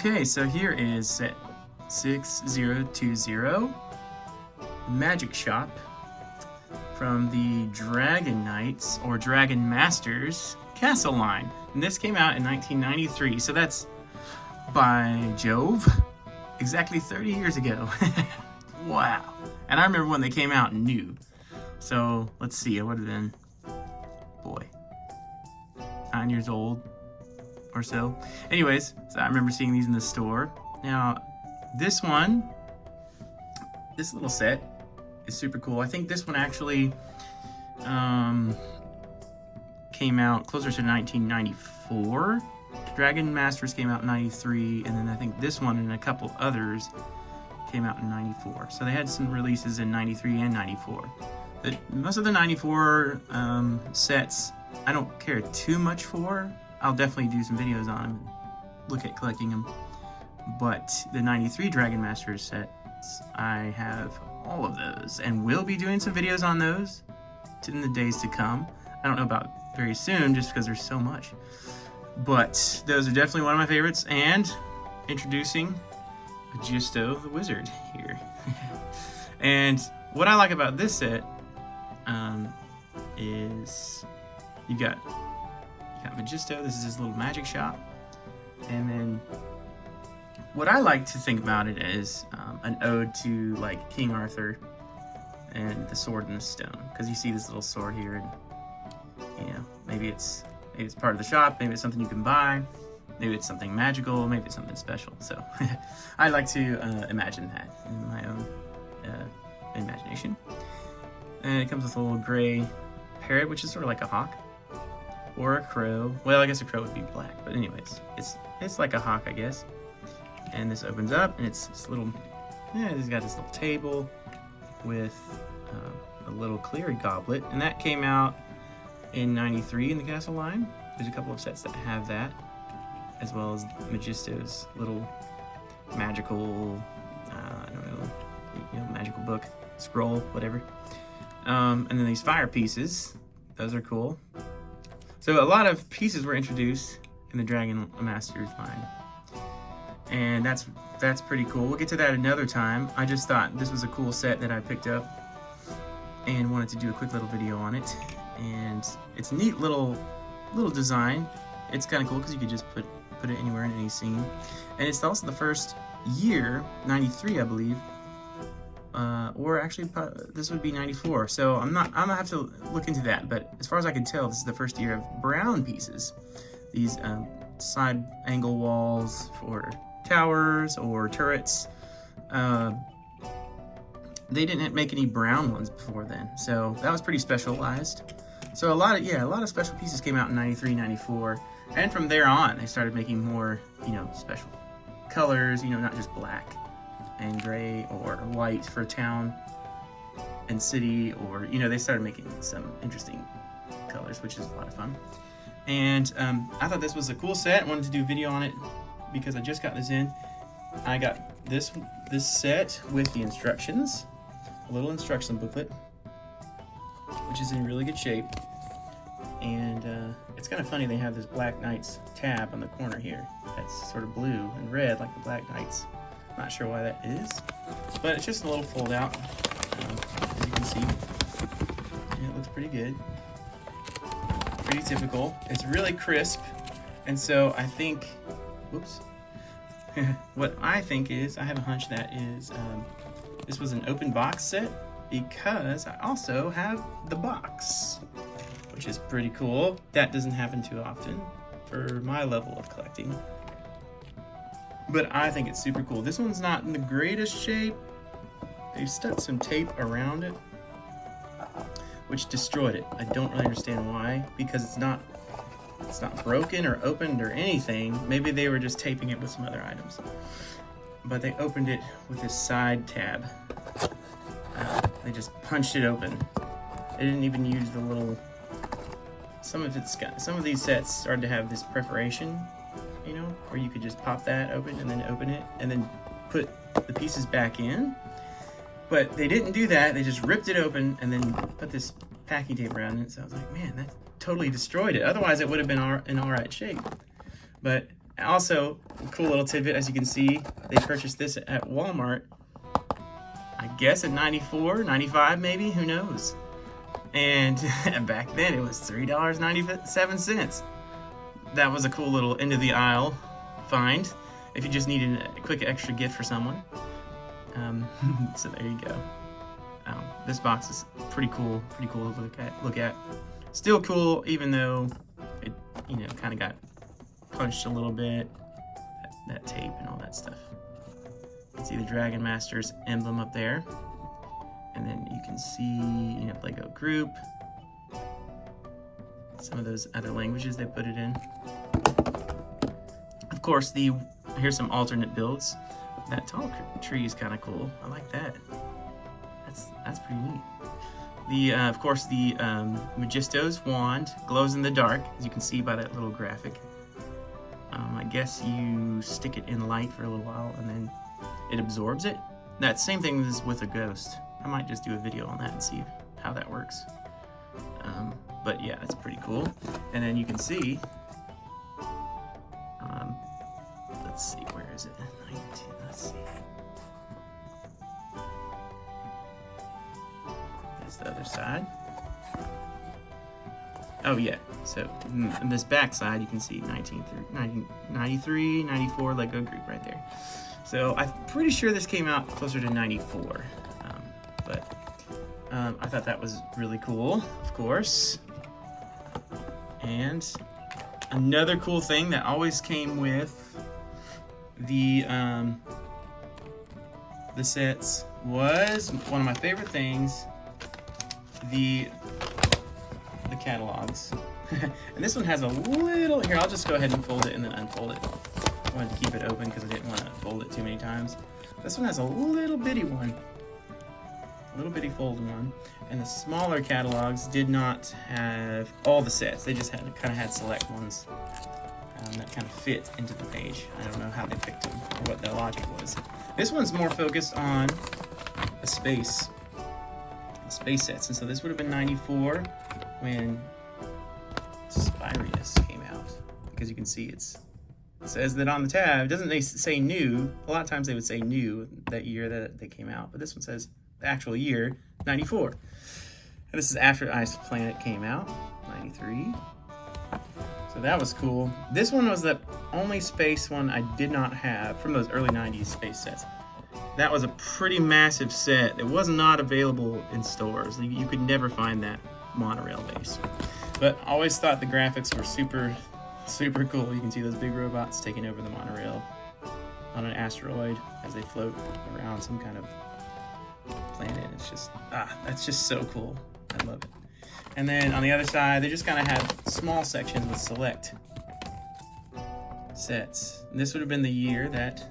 Okay, so here is set 6020, Magic Shop, from the Dragon Knights or Dragon Masters Castle line. And this came out in 1993, so that's, by Jove, exactly 30 years ago. Wow. And I remember when they came out new. So let's see, I would have been, boy, 9 years old or so. Anyways, so I remember seeing these in the store. Now, this one, this little set is super cool. I think this one actually came out closer to 1994. Dragon Masters came out in 93, and then I think this one and a couple others came out in 94. So they had some releases in 93 and 94. Most of the 94 sets I don't care too much for. I'll definitely do some videos on them and look at collecting them. But the 93 Dragon Masters sets, I have all of those and will be doing some videos on those in the days to come. I don't know about very soon just because there's so much. But those are definitely one of my favorites, and introducing Magisto the Wizard here. And what I like about this set is you got Magisto. This is his little magic shop, and then what I like to think about it is an ode to like King Arthur and the Sword in the Stone, because you see this little sword here, and you know, maybe it's part of the shop, maybe it's something you can buy, maybe it's something magical, maybe it's something special. So I like to imagine that in my own imagination. And it comes with a little gray parrot, which is sort of like a hawk or a crow. Well, I guess a crow would be black, but anyways, it's like a hawk, I guess. And this opens up, and it's this little, it's got this little table with a little clear goblet, and that came out in 93 in the Castle line. There's a couple of sets that have that, as well as Magisto's little magical, I don't know, magical book, scroll, whatever. And then these fire pieces, those are cool. So a lot of pieces were introduced in the Dragon Masters line, and that's pretty cool. We'll get to that another time. I just thought this was a cool set that I picked up and wanted to do a quick little video on it. And it's a neat little design. It's kind of cool because you could just put it anywhere in any scene. And it's also the first year, 93 I believe, or actually this would be 94. So I'm gonna have to look into that, but as far as I can tell, this is the first year of brown pieces. These side angle walls for towers or turrets. They didn't make any brown ones before then, so that was pretty specialized. So a lot of special pieces came out in 93, 94, and from there on they started making more, special colors, not just black and gray or white for town and city, or they started making some interesting colors, which is a lot of fun. And I thought this was a cool set. I wanted to do a video on it because I just got this in. I got this set with the instructions, a little instruction booklet, which is in really good shape. And it's kind of funny, they have this Black Knights tab on the corner here that's sort of blue and red like the Black Knights. Not sure why that is, but it's just a little fold out, as you can see. And it looks pretty good, pretty typical. It's really crisp, and so I think, whoops, what I think is, I have a hunch that is, this was an open box set, because I also have the box, which is pretty cool. That doesn't happen too often for my level of collecting, but I think it's super cool. This one's not in the greatest shape. They stuck some tape around it, which destroyed it. I don't really understand why, because it's not broken or opened or anything. Maybe they were just taping it with some other items, but they opened it with this side tab. They just punched it open. They didn't even use the little, some of these sets started to have this perforation, where you could just pop that open and then open it and then put the pieces back in. But they didn't do that. They just ripped it open and then put this packing tape around it. So I was like, man, that totally destroyed it. Otherwise, it would have been in all right shape. But Also, cool little tidbit, as you can see, they purchased this at Walmart, I guess at 94, 95 maybe, who knows. And back then it was $3.97. That was a cool little end of the aisle find if you just needed a quick extra gift for someone. So there you go. This box is pretty cool to look at. Still cool, even though it, kind of got punched a little bit. That tape and all that stuff. You can see the Dragon Masters emblem up there, and then you can see, Lego Group. Some of those other languages they put it in. Of course, here's some alternate builds. That tall tree is kind of cool. I like that. That's pretty neat. Of course, the Magisto's wand glows in the dark, as you can see by that little graphic. I guess you stick it in light for a little while and then it absorbs it. That same thing is with a ghost. I might just do a video on that and see how that works. But yeah, that's pretty cool. And then you can see, let's see, where is it? 19, let's see. That's the other side. Oh yeah, so on this back side you can see 1993, 94 Lego Group right there. So I'm pretty sure this came out closer to 94, but I thought that was really cool, of course. And another cool thing that always came with the sets was one of my favorite things, the catalogs. And this one has a little, here, I'll just go ahead and fold it and then unfold it. I wanted to keep it open because I didn't want to fold it too many times. This one has a little bitty one, a little bitty fold one. And the smaller catalogs did not have all the sets. They just kind of had select ones that kind of fit into the page. I don't know how they picked them or what the logic was. This one's more focused on the space sets. And so this would have been 94 when Spyrius came out, because you can see it says that on the tab. It doesn't say new. A lot of times they would say new that year that they came out, but this one says the actual year, 94. And this is after Ice Planet came out, 93. So that was cool. This one was the only space one I did not have from those early 90s space sets. That was a pretty massive set. It was not available in stores. You could never find that monorail base. But I always thought the graphics were super cool. You can see those big robots taking over the monorail on an asteroid as they float around some kind of planet. It's just, that's just so cool. I love it. And then on the other side, they just kind of had small sections with select sets. And this would have been the year that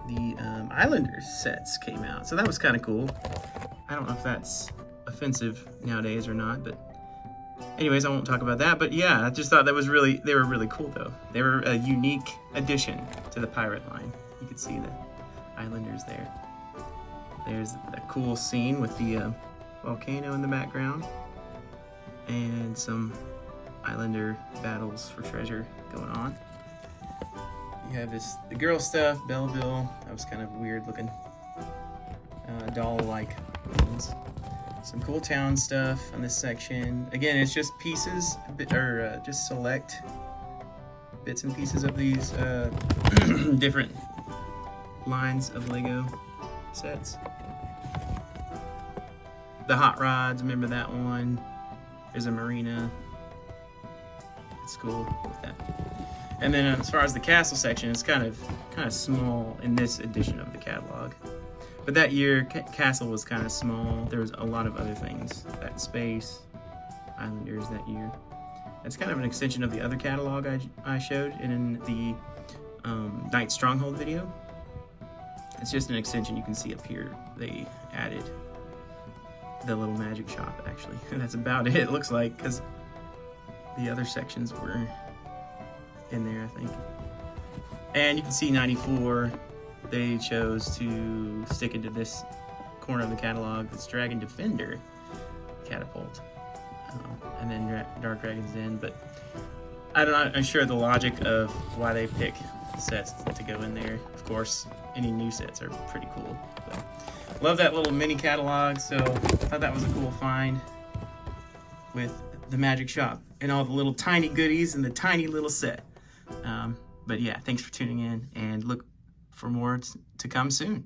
the Islanders sets came out. So that was kind of cool. I don't know if that's offensive nowadays or not, but anyways, I won't talk about that. But yeah, I just thought they were really cool though. They were a unique addition to the pirate line. You could see the Islanders there. There's a cool scene with the volcano in the background and some Islander battles for treasure going on. You have the girl stuff, Belleville. That was kind of weird looking, doll-like ones. Some cool town stuff on this section. Again, it's just pieces, or just select bits and pieces of these different lines of Lego sets. The Hot Rods, remember that one? There's a marina. It's cool with that. And then as far as the castle section, it's kind of small in this edition of the catalog. But that year, castle was kind of small. There was a lot of other things. That space, Islanders that year. It's kind of an extension of the other catalog I showed in the Knight Stronghold video. It's just an extension. You can see up here they added the little magic shop, actually. And that's about it, it looks like, because the other sections were in there, I think. And you can see 94, they chose to stick into this corner of the catalog, this Dragon Defender catapult. And then Dark Dragon's Den. But I'm not sure the logic of why they pick sets to go in there. Of course, any new sets are pretty cool. But love that little mini catalog, so I thought that was a cool find with the Magic Shop and all the little tiny goodies in the tiny little set. But yeah, thanks for tuning in, and look for more to come soon.